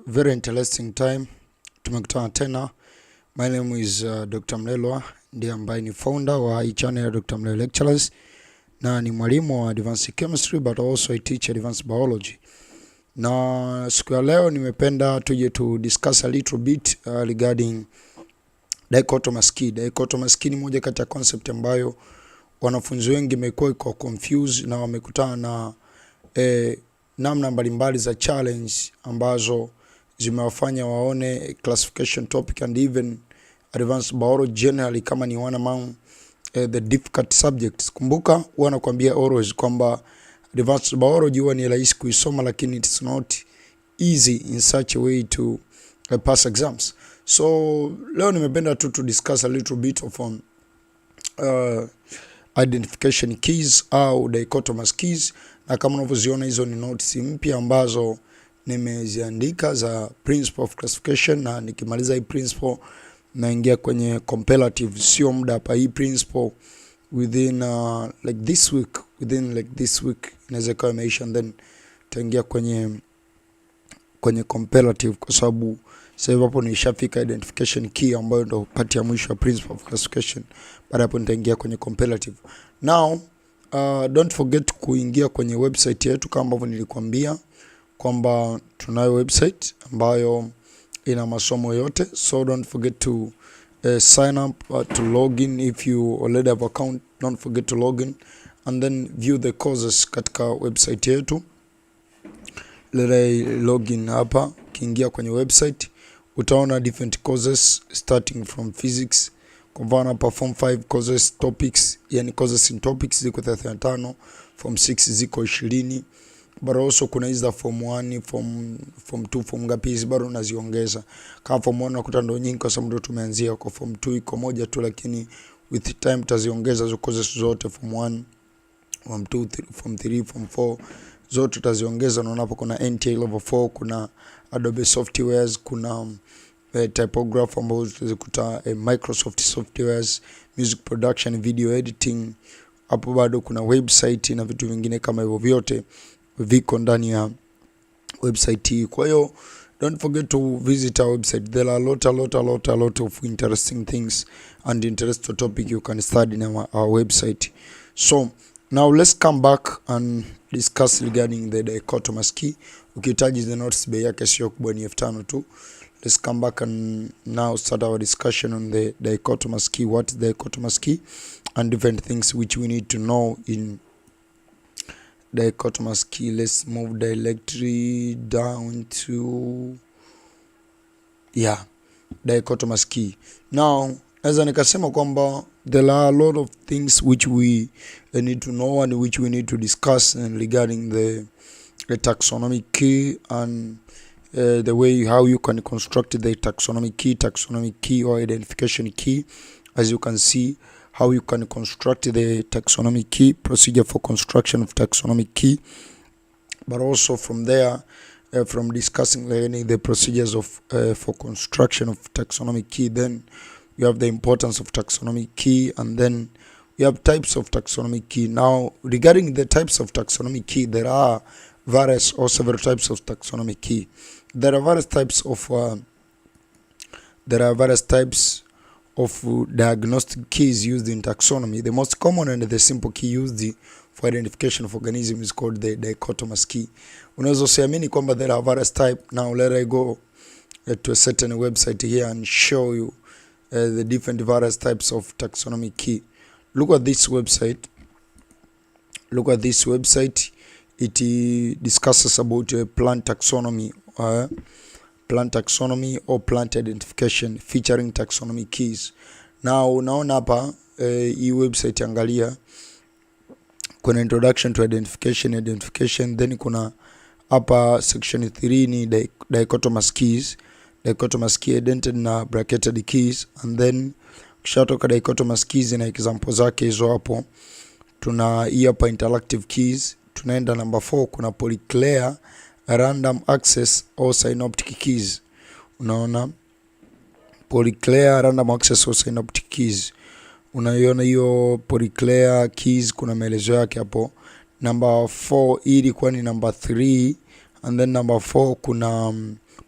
very interesting time. Tumekutana tena. My name is Dr. Mlelwa, ndiye ambaye ni founder wa hii channel ya Dr. Mlelwa Lectures, na ni mwalimu wa advanced chemistry but also I teach advanced biology. Na siku ya leo nimependa tuje to discuss a little bit regarding dichotomous key. Dichotomous key ni moja kati ya concept ambayo wanafunzi wengi wamekuwa kwa confused na wamekutana na namna mbalimbali za challenge ambazo zimewafanya waone classification topic and even advanced biology generally kama ni one among the difficult subjects. Kumbuka huwa nakwambia always kwamba advanced biology huwa ni rahisi kuisoma, lakini it's not easy in such a way to pass exams. So leo nimependa to discuss a little bit of identification keys au dichotomous keys, na kama unavyoziona hizo ni notes mpya ambazo nimeziandika za principle of classification, na nikimaliza hii principle naingia kwenye comparative. Sio muda hapa, hii principle within like this week inaweza kuwa imeisha, and then taingia kwenye comparative, kwa sababu sasa hapo nishafika identification key ambayo ndo pati ya mwisho ya principle of classification. Baada hapo nitaingia kwenye comparative. Now don't forget kuingia kwenye website yetu kama ambavyo nilikwambia kwamba tunayo website ambayo ina masomo yote. So don't forget to sign up to log in. If you already have account, don't forget to log in and then view the courses katika website yetu. Login hapa, kiingia kwenye website utaona different courses starting from physics. Kwa mfano hapa form 5 courses topics, yani courses in topics ziko 35, form 6 ziko 20. Bado also kuna hizi za form 1, form 2, form ngapi hizi bado unaziongeza. Kama form 1 nakuta ndo nyingi kwa sababu ndo tumeanzia. Kwa form 2 iko moja tu, lakini with time tutaziongeza hizo courses zote, form 1, form 2, form 3, form 4 zote tutaziongeza. Unaona hapo kuna NTA level 4, kuna Adobe softwares, kuna typograph ambazo tutazikuta Microsoft softwares, music production, video editing. Hapo bado kuna website na vitu vingine kama hivyo, vyote viko ndani ya website hii. Kwa hiyo don't forget to visit our website. There are a lot of interesting things and interesting topic you can study in our website. So now let's come back and discuss regarding the dichotomous key. Ukihitaji the notes bei yake sio kubwa, ni 5,000 tu. Let's come back and now start our discussion on the dichotomous key. What is the dichotomous key and different things which we need to know in dichotomous key. Let's move directly down to dichotomous key. Now as nikasema kwamba there are a lot of things which we need to know and which we need to discuss regarding the taxonomic key and the way how you can construct the taxonomic key or identification key. As you can see how you can construct the taxonomic key, procedure for construction of taxonomic key, but also from there from discussing the procedures of for construction of taxonomic key, then you have the importance of taxonomic key, and then we have types of taxonomic key. Now regarding the types of taxonomic key, there are various or several types of taxonomic key. There are various types of diagnostic keys used in taxonomy. The most common and the simple key used for identification of organisms is called the dichotomous key. Unaweza usiamini kwamba there are various types. Now let I go to a certain website here and show you the different various types of taxonomic key. Look at this website. It discusses about plant taxonomy or plant identification featuring taxonomy keys. Now unaona hapa hii website, angalia kuna introduction to identification, then kuna hapa section 3 ni dichotomous keys, dichotomous key indented na bracketed keys, and then kishatoka dichotomous keys na example zake hizo hapo. Tuna hii hapa interactive keys. Tunaenda number 4, kuna polyclear, random access or synoptic keys. Unaona polyclear, random access or synoptic keys. Unaiona hiyo polyclear keys, kuna maelezo yake hapo. Number 4 hii ilikuwa ni number 3, and then number 4 kuna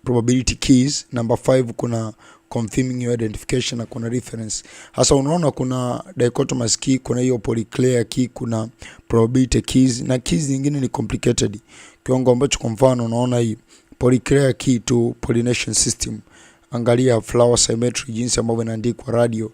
probability keys. Number 5 kuna confirming your identification na kuna reference. Hasa unaona kuna dichotomous key, kuna hiyo polyclear key, kuna probability keys na keys nyingine ni complicated. Kiwango ambacho kwa mfano unaona hii polyclear key to pollination system. Angalia flower symmetry jinsi ambavyo inaandikwa radio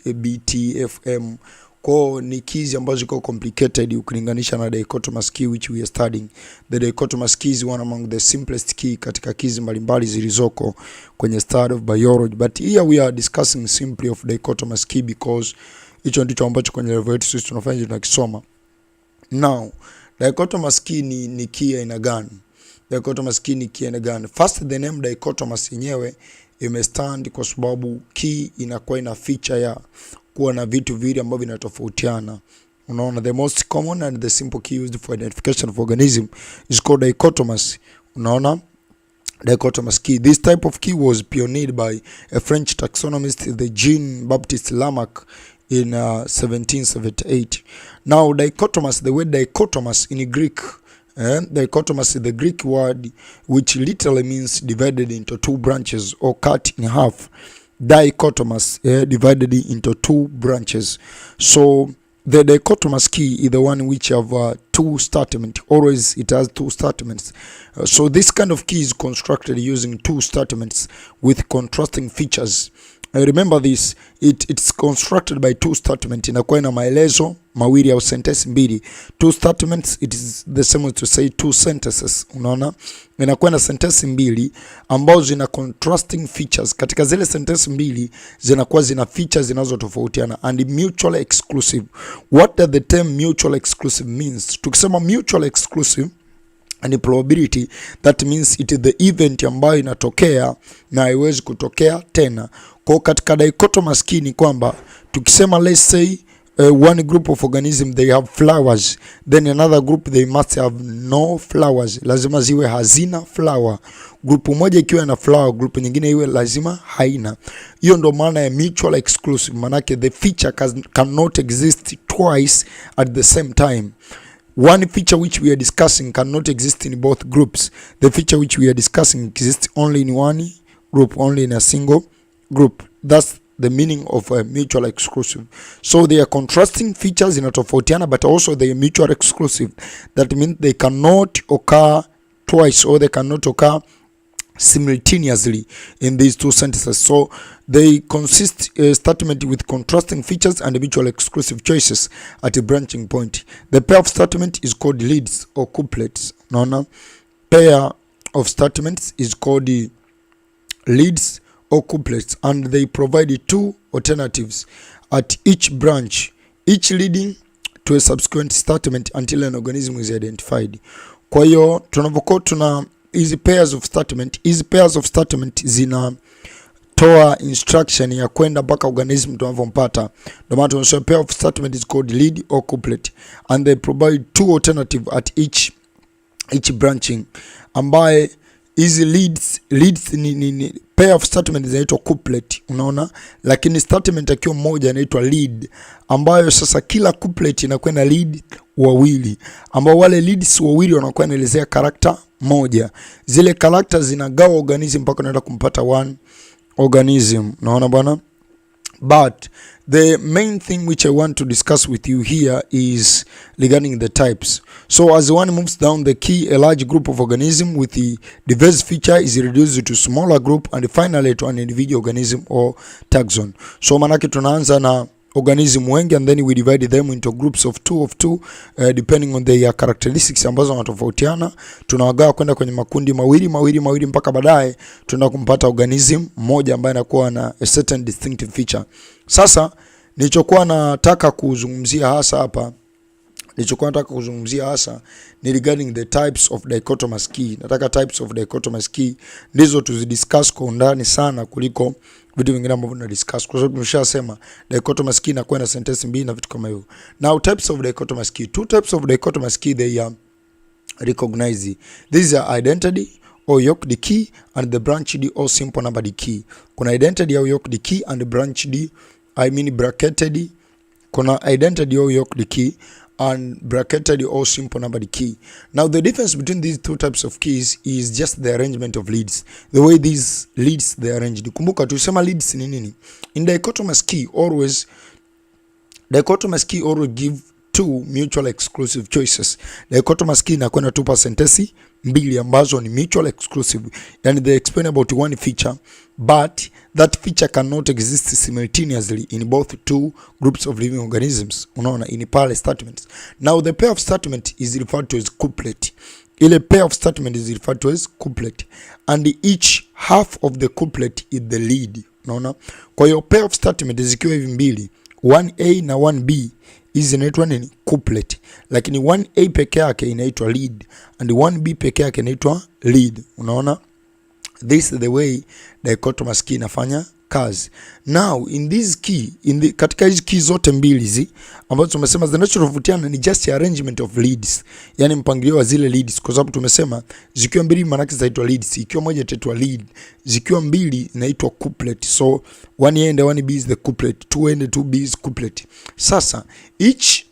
WICUWTBTFM. Kwa ni keys ambazo ziko complicated ukilinganisha na dichotomous key which we are studying. The dichotomous key is one among the simplest key katika keys mbalimbali zilizoko kwenye study of biology, but here we are discussing simply of dichotomous key because hicho ndicho ambacho kwenye level yetu sisi tunafanya tunakisoma. Now dichotomous key ni key aina gani? Dichotomous key ni key aina gani? First, the name dichotomous yenyewe imestand kwa sababu key inakuwa ina feature ya kuwa na vitu viwili ambavyo vinatofautiana. Unaona, the most common and the simple key used for identification of organism is called dichotomous. Unaona, dichotomous key. This type of key was pioneered by a French taxonomist, the Jean-Baptiste Lamarck, in 1778. Now, dichotomous, the word dichotomous in Greek, dichotomous is the Greek word which literally means divided into two branches or cut in half. Dichotomous, divided into two branches. So the dichotomous key is the one which have two statements. Always it has two statements. So this kind of key is constructed using two statements with contrasting features. Remember this, it's constructed by two statements. Inakuwa ina maelezo mawili au sentence mbili. Two statements, it is the same as to say two sentences. Unaona, inakuwa na sentence mbili ambazo zina contrasting features. Katika zile sentence mbili zinakuwa zina features zinazotofautiana and mutually exclusive. What does the term mutually exclusive means? Tukisema mutually exclusive and probability, that means it is the event ambayo inatokea na haiwezi kutokea tena. Kwa katika dichotomous key ni kwamba tukisema let's say one group of organism they have flowers, then another group they must have no flowers, lazima ziwe hazina flower. Group moja ikiwa na flower, group nyingine iwe lazima haina. Hiyo ndo maana ya mutual exclusive, manake the feature cannot exist twice at the same time. One feature which we are discussing cannot exist in both groups. The feature which we are discussing exists only in one group, only in a single group. That's the meaning of a mutual exclusive. So they are contrasting features inatofautiana, but also they are mutual exclusive. That means they cannot occur twice or they cannot occur simultaneously in these two sentences. So they consist a statement with contrasting features and mutual exclusive choices at a branching point. The pair of statement is called leads or couplets. No, pair of statements is called the leads or couplets, and they provide two alternatives at each branch, each leading to a subsequent statement until an organism is identified. Kwa hiyo tunapokuwa tuna hizi pairs of statement zinatoa instruction ya kwenda mpaka organism tunavompata. Ndio maana tunasema pair of statement is called lead or couplet, and they provide two alternative at each branching, ambaye hizi leads ni pair of statement zinaitwa couplet, unaona, lakini statement akiwa moja inaitwa lead, ambayo sasa kila couplet inakuwa na lead wawili, ambao wale leads wawili wanakuwa naelezea character moja. Zile characters zinagawa organism mpaka unaenda kumpata one organism, unaona bwana. But the main thing which I want to discuss with you here is regarding the types. So as one moves down the key, a large group of organism with the diverse feature is reduced to smaller group and finally to an individual organism or taxon. So manake tunaanza na organism wengi and then we divide them into groups of two, depending on their characteristics ambazo wanatofautiana. Tunawagawa kwenda kwenye makundi mawili mpaka baadaye tunakumpata organism moja ambaye anakuwa na a certain distinctive feature. Sasa nilichokuwa nataka kuzungumzia hasa ni regarding the types of dichotomous key. Nataka types of dichotomous key ndizo tuzidiscuss kwa undani sana kuliko vitu vingine ambavyo tunadiscuss, kwa sababu tumeshasema dichotomous key inakuwa na sentence mbili na vitu kama hivyo. Now types of dichotomous key, two types of dichotomous key they are recognized. These are identity or yoked key and the branched or simple numbered key. Kuna identity au yoked key and branched, I mean bracketed. Kuna identity au yoked key and bracketed or simple numbered key. Now the difference between these two types of keys is just the arrangement of leads, the way these leads they arranged. Kumbuka tusema leads ni nini? In dichotomous key always give two mutual exclusive choices. Dichotomous key inakwenda tupa sentensi mbili ambazo ni mutual exclusive, yani they explain about one feature but that feature cannot exist simultaneously in both two groups of living organisms. Unaona, in parallel statements. Now the pair of statement is referred to as couplet. Ile pair of statement is referred to as couplet, and each half of the couplet is the lead. Unaona, kwa hiyo pair of statement zikiwa hivi mbili, 1A na 1B, hizi inaitwa nini? Couplet. Lakini 1A peke yake inaitwa lead and 1B peke yake inaitwa lead. Unaona, this is the way dichotomous key inafanya kazi. Now in this key, katika hizi key zote mbili hizi ambazo tumesema zinachotofautiana ni just arrangement of leads, yani mpangilio wa zile leads, kwa sababu tumesema zikiwa mbili maana yake zitaitwa leads, ikiwa moja itaitwa lead, zikiwa mbili inaitwa couplet. So 1A and 1B is the couplet, 2A and 2B is couplet. Sasa each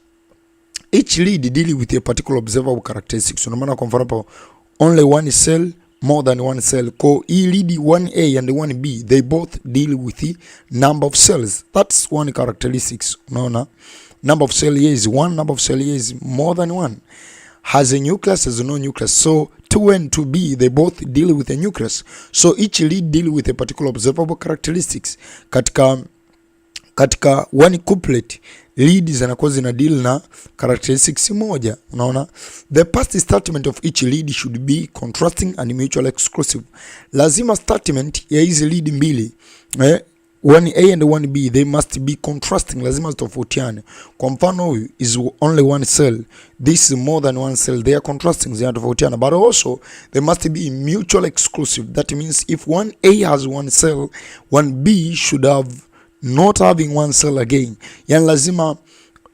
lead deal with a particular observable characteristics. Una maana kwa mfano only one cell, more than one cell. Ko lead 1A and 1B, they both deal with the number of cells. That's one characteristics. Unaona, number of cell here is one, number of cell here is more than one. Has a nucleus, has no nucleus. So 2A and 2B, they both deal with a nucleus. So each lead deal with a particular observable characteristics. Katika one couplet, lead zinakuwa zina deal na characteristics moja. Unaona, the past statement of each lead should be contrasting and mutually exclusive. Lazima statement ya hizi lead mbili, 1A and 1B, they must be contrasting, lazima zitofautiane. Kwa mfano huyu is only one cell, this is more than one cell, they are contrasting, zinatofautiana. But also they must be mutually exclusive. That means if 1A has one cell, 1B should have not having one cell again. Yani lazima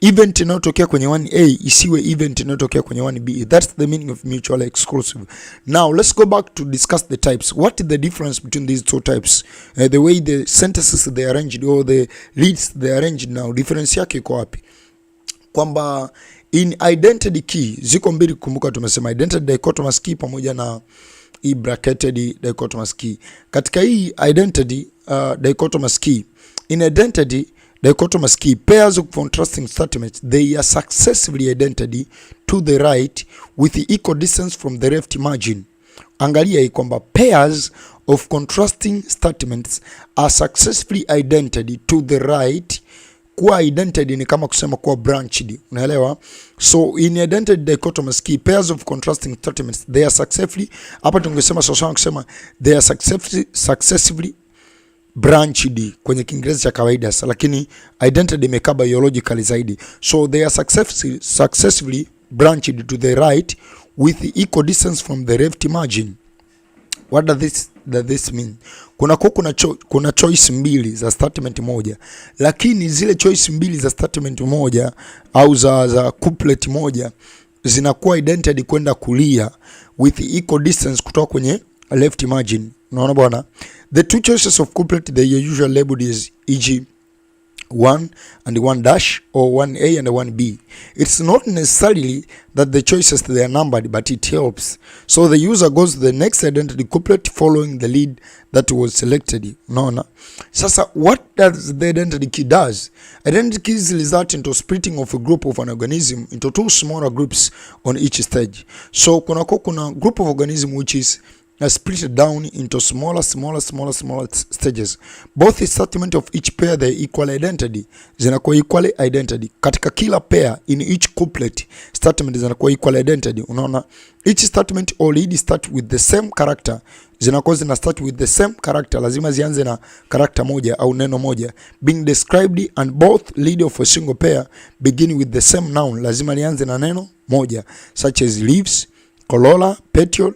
event inayotokea kwenye 1A isiwe event inayotokea kwenye 1B. That's the meaning of mutually exclusive. Now let's go back to discuss the types. What is the difference between these two types? The way the sentences they arranged or the leads they arranged. Now difference yake iko wapi? Kwamba in identity key ziko mbili. Kumbuka tumesema identity dichotomous key pamoja na hii bracketed dichotomous key. Katika hii identity dichotomous key, in identity dichotomous key, pairs of contrasting statements, they are successively identity to the right with the equal distance from the left margin. Angalia hii kwamba pairs of contrasting statements are successfully identity to the right. Kuwa identity ni kama kusema kuwa branched, unaelewa? So in identity dichotomous key, pairs of contrasting statements, they are successively, hapa tungesema sasa kusema they are successively branched kwenye Kiingereza cha kawaida sasa, lakini identity imekaa biologically zaidi. So they are successively branched to the right with the equal distance from the left margin. What does this mean? Kuna choice mbili za statement moja, lakini zile choice mbili za statement moja au za couplet moja zinakuwa identity kwenda kulia with the equal distance kutoka kwenye left margin. Unaona bwana? The two choices of couplet, they are usually labeled as e.g. 1 and 1 dash or 1A and 1B. It's not necessarily that the choices they are numbered, but it helps. So the user goes to the next identity couplet following the lead that was selected. No. Sasa what does the identity key does? Identity keys result into splitting of a group of an organism into two smaller groups on each stage. So kuna group of organism which is split down into smaller stages. Both the statement of each pair, they equal identity. Zinakuwa equal identity. Katika kila pair in each couplet, statement zinakuwa equal identity. Unaona, each statement or lead start with the same character. Zinakuwa zina start with the same character. Lazima zianze na character moja au neno moja being described, and both lead of a single pair begin with the same noun. Lazima lianze na neno moja, such as leaves, corolla, petiole,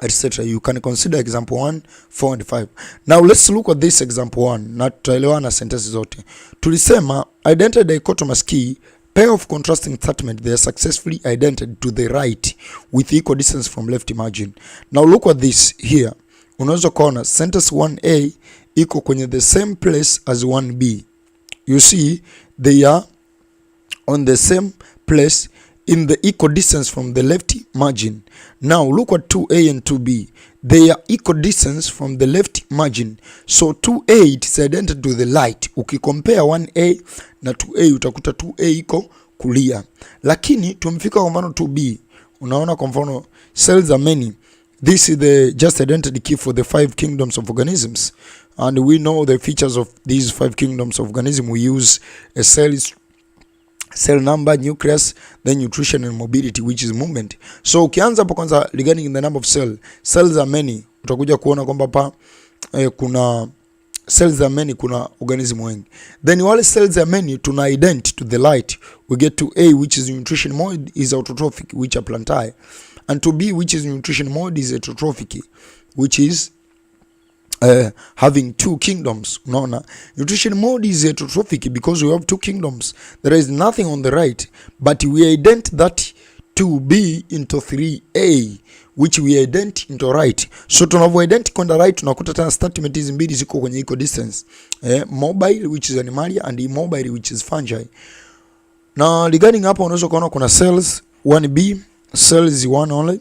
etc. You can consider example 1, 4 and 5. Now let's look at this example 1 na tutaelewana sentences zote. Tulisema identity dichotomous key, pair of contrasting statement, they are successfully identified to the right with equal distance from left margin. Now look at this here. Unaweza kuona sentence 1A iko kwenye the same place as 1B. You see they are on the same place in the equal distance from the left margin. Now look at 2A and 2B. They are equal distance from the left margin. So 2A it is identical to the light. Ukicompare 1A na 2A utakuta 2A iko kulia. Lakini tumefika kwa mfano 2B. Unaona kwa mfano cells are many. This is the just identity key for the 5 kingdoms of organisms. And we know the features of these 5 kingdoms of organism. We use a cell number, nucleus, then nutrition and mobility, which is movement. So ukianza hapo kwanza regarding the number of cells are many, utakuja kuona kwamba pa kuna cells are many, kuna organism wengi. Then wale cells are many, tuna ident to the light. We get to A, which is nutrition mode, is autotrophic, which are plantae. And to B, which is nutrition mode, is heterotrophic, which is having 2 kingdoms. Unaona, nutrition mode is heterotrophic because we have 2 kingdoms. There is nothing on the right, but we ident that to B into 3A, which we ident into right. So tunavyo ident kwenda right, tunakuta tena statement hizi mbili ziko kwenye equal distance. Mobile, which is animalia, and immobile, which is fungi. Na regarding hapa unaweza kuona kuna cells 1B, cell is one only.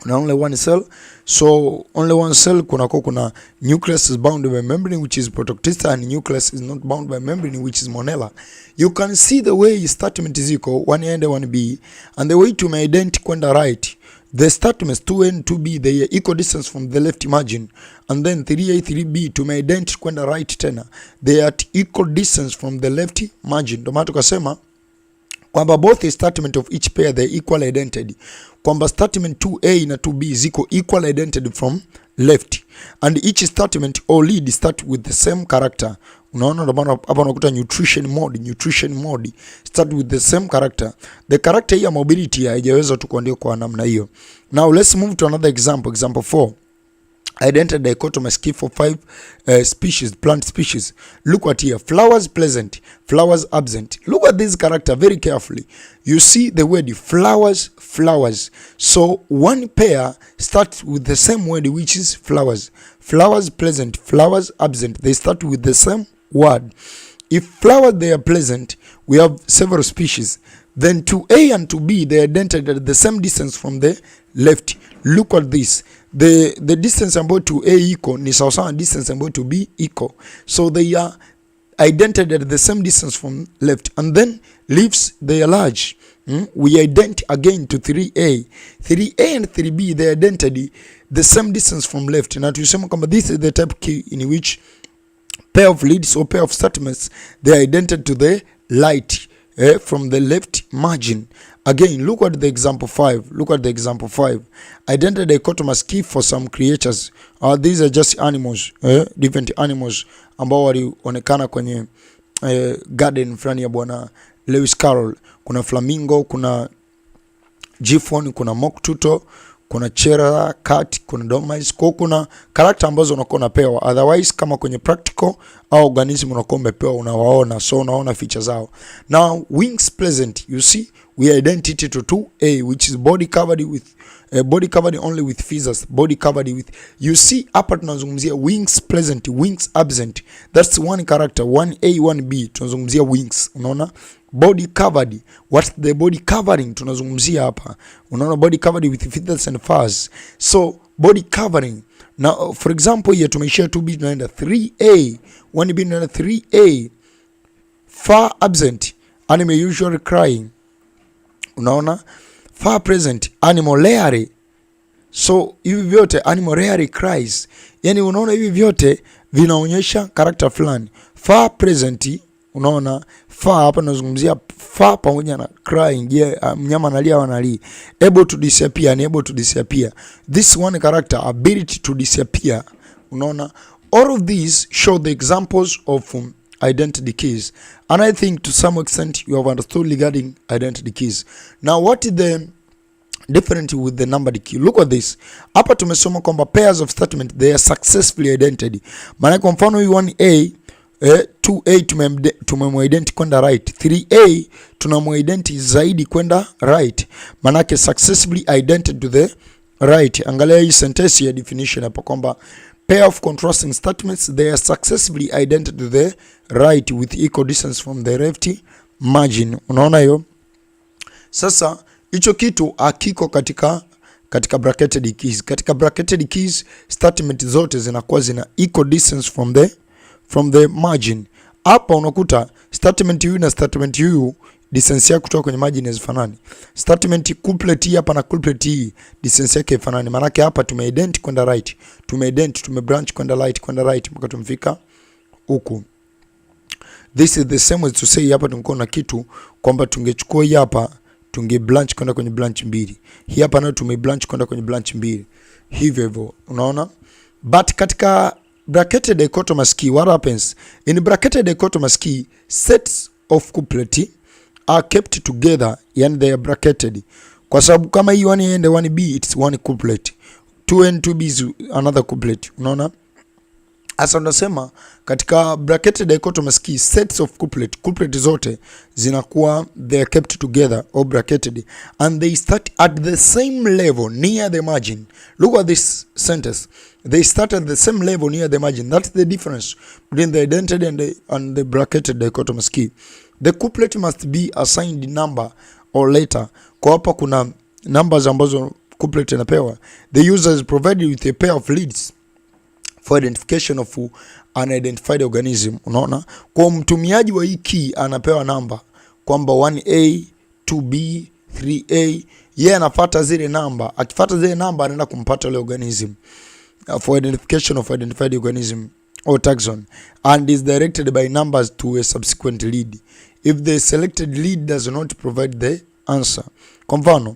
Only one cell. So only one cell, kuna nucleus is bound by membrane, which is protoctista, and nucleus is not bound by membrane, which is monella. You can see the way statement is equal 1A and 1B, and the way to ident kwenda right. The statements 2A and 2B, they are equal distance from the left margin, and then 3A 3B to ident kwenda right tena, they are at equal distance from the left margin. Ndio maana tukasema kwamba both the statement of each pair they equal identity, kwamba statement 2A na 2B ziko equal identity from left, and each statement or lead start with the same character. Unaona, ndio maana hapa unakuta nutrition mode start with the same character. The character ya mobility haijaweza tu kuandika kwa namna hiyo. Now let's move to another example. Example 4. Identify dichotomous key for 5 species, plant species. Look at here. Flowers present, flowers absent. Look at this character very carefully. You see the word flowers. So one pair starts with the same word, which is flowers. Flowers present, flowers absent. They start with the same word. If flowers they are present, we have several species. Then to A and to B, they are identified at the same distance from the left. Look at this. The distance about to A equal ni sawa distance about to B equal. So they are identified at the same distance from left. And then leaves they are large. We ident again to 3A. 3A and 3B, they identity the same distance from left. Na tusema kwamba this is the type key in which pair of leads or pair of statements, they are identified to the light from the left margin. Again, look at the example 5. Identify dichotomous key for some creatures. These are just animals, different animals ambao walionekana kwenye garden fulani ya bwana Lewis Carroll. Kuna flamingo, kuna Giffon, kuna mock turtle, kuna chera, cat, kuna dormice. Kwa kuna character ambazo unakuwa unapewa. Otherwise kama kwenye practical au organism unakuwa umepewa, unawaona, so unaona features zao. Now wings present, you see we identity to 2A, which is body covered only with feathers, body covered with, you see hapa tunazungumzia wings present, wings absent. That's one character, 1A 1B tunazungumzia wings. Unaona body covered, what's the body covering tunazungumzia hapa. Unaona body covered with feathers and furs. So body covering. Now for example here tumeishia 2B tunaenda 3A, 1B tunaenda 3A. Fur absent, animal usually crying. Unaona far present, animal rarely. So hivi vyote animal rarely cries. Yani unaona hivi vyote vinaonyesha character fulani. Far present, unaona far hapa nazungumzia far pamoja na crying. Mnyama analia au analia. Able to disappear, unable to disappear. This one character, ability to disappear. Unaona all of these show the examples of identity keys, and I think to some extent you have understood regarding identity keys. Now what is the difference with the numbered key? Look at this. Hapa tumesoma kwamba pairs of statement they are successfully identified. Maana kwa mfano hii 1A 2A tumemidenti kwenda right, 3A tunamidenti zaidi kwenda right, manake successfully identified to the right. Angalia hii sentence ya definition hapa kwamba pair of contrasting statements they are successfully identified to the right with equal distance from the left margin. Unaona hiyo? Sasa hicho kitu hakiko katika bracketed keys. Katika bracketed keys statement zote zinakuwa zina equal distance from the margin. Hapa unakuta statement hii na statement hii distance yake kutoka kwenye margin hazifanani. Statement couplet hii hapa na couplet hii distance yake haifanani. Maana yake hapa tumeident kwenda right, tumebranch kwenda right mpaka tumefika huku. This is the same as to say hapa tungekuwa na kitu kwamba tungechukua hii hapa tungebranch kwenda kwenye branch mbili. Hii hapa nayo tumebranch kwenda kwenye branch mbili. Hivyo unaona? But katika bracketed dichotomous key, what happens? In bracketed dichotomous key, sets of couplet are kept together, yani they are bracketed. Kwa sababu kama hii 1A and 1B, it's one couplet. 2A and 2B is another couplet. Unaona? Asa unasema katika bracketed dichotomous key, sets of couplet zote zinakuwa they are kept together or bracketed, and they start at the same level near the margin. Look at this sentence. They start at the same level near the margin. That's the difference between the indented and the bracketed dichotomous key. The couplet must be assigned number or letter. Kwa hapa kuna numbers ambazo couplet inapewa. The user is provided with a pair of leads for identification of unidentified organism. Unaona? Kwa mtumiaji wa hii key anapewa namba kwamba 1A, 2B, 3A. Yeye anafuata zile namba. Akifuata zile namba anaenda kumpata ile organism for identification of identified organism or taxon, and is directed by numbers to a subsequent lead if the selected lead does not provide the answer. Kwa mfano,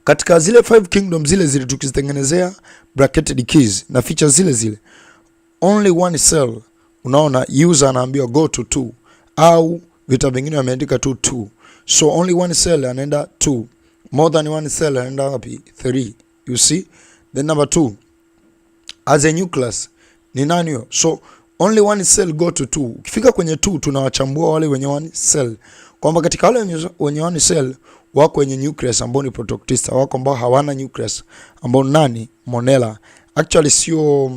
katika zile 5 kingdoms zile tukizitengenezea bracketed keys na features zile only one cell, unaona, user anaambiwa go to 2, au vita vingine wameandika tu 2, so only one cell anaenda 2, more than one cell anaenda wapi? 3. You see? Then number 2, as a nucleus ni nani hiyo? So only one cell go to 2. Ukifika kwenye 2 tunawachambua wale wenye one cell, kwamba katika wale wenye one cell wako wenye nucleus ambao ni protoctista, wako ambao hawana nucleus ambao nani? Mlelwa. Actually sio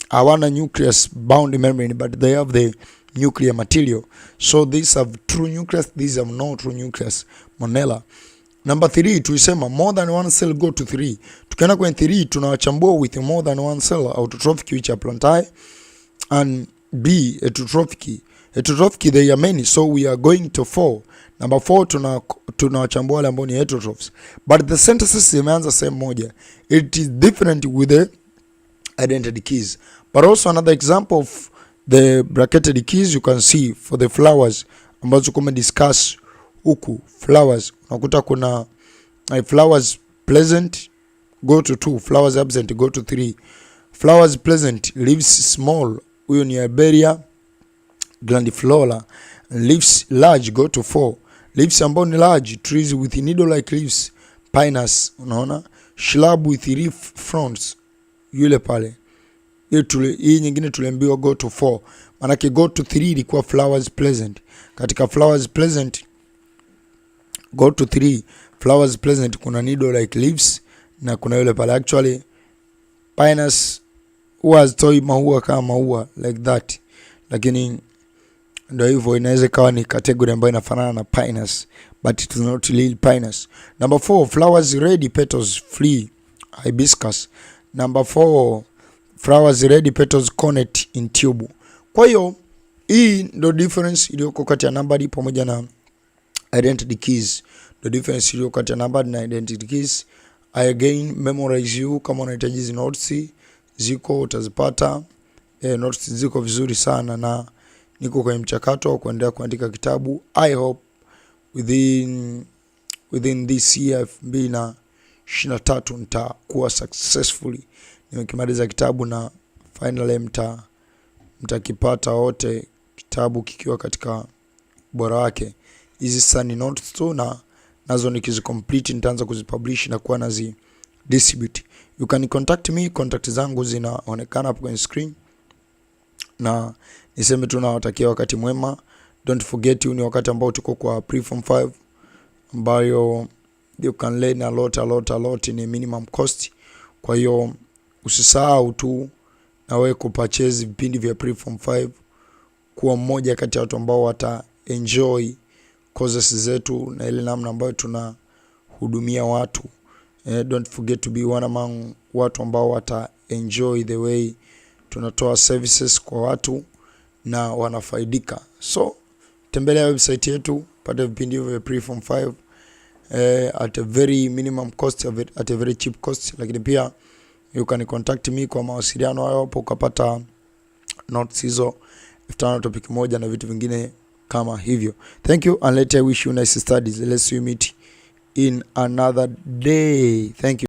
hawana nucleus bound membrane, but they have the nuclear material. So these have true nucleus, these have no true nucleus. Mlelwa. Number 3 tulisema more than one cell go to 3. Tukienda kwenye 3 tunawachambua with more than one cell autotrophic which are plantae, and B heterotrophic. Heterotrophic they are many, so we are going to 4. Number 4 tunawachambua wale ambao ni heterotrophs. But the sentences zimeanza same moja. It is different with the identity keys. But also another example of the bracketed keys you can see for the flowers ambazo kume discuss huku. Flowers unakuta kuna flowers pleasant go to 2, flowers absent go to 3. Flowers pleasant, leaves small, huyo ni Iberia grandiflora. Leaves large go to 4. Leaves ambao ni large, trees with needle like leaves, pinus. Unaona? Shrub with leaf fronds, yule pale. Hii nyingine tuliambiwa go to 4. Manake go to 3 ilikuwa flowers pleasant. Katika flowers pleasant go to 3, flowers pleasant kuna needle like leaves na kuna yule pale. Actually pinus was toy maua kama maua like that, lakini ndio hivyo, inaweza kawa ni category ambayo inafanana na pinus, but it is not real pinus. Number 4, flowers ready petals free, hibiscus. Number 4, flowers ready petals cornet in tube. Kwa hiyo hii ndio difference iliyoko kati ya number pamoja na identity keys. The difference iliyoko kati ya number na identity keys. I again memorize you, kama unahitaji hizo notes ziko utazipata. Notes ziko vizuri sana na niko kwenye mchakato wa kuendelea kuandika kitabu. I hope within this year 2023 nitakuwa successfully nimekimaliza kitabu, na finally mtakipata wote kitabu kikiwa katika bora wake. Hizi sasa ni notes tu, na nazo nikizicomplete nitaanza kuzipublish na kuwa nazi distribute. You can contact me, contact zangu zinaonekana hapo kwenye screen. Na niseme tunawatakia wakati mwema. Don't forget ni wakati ambao tuko kwa pre-form 5 ambayo you can learn a lot in a minimum cost. Kwa hiyo usisahau tu na wewe kupurchase vipindi vya pre-form 5, kuwa mmoja kati ya watu ambao wata enjoy courses zetu na ile namna ambayo tunahudumia watu. Don't forget to be one among watu ambao wata enjoy the way tunatoa services kwa watu na wanafaidika. So tembelea website yetu, pata vipindi vya pre-form 5 at a very minimum cost, at a very cheap cost. Lakini pia you can contact me kwa mawasiliano hayo hapo, ukapata notes hizo 5 topic moja na vitu vingine kama hivyo. Thank you and let I wish you nice studies. Let's meet in another day. Thank you.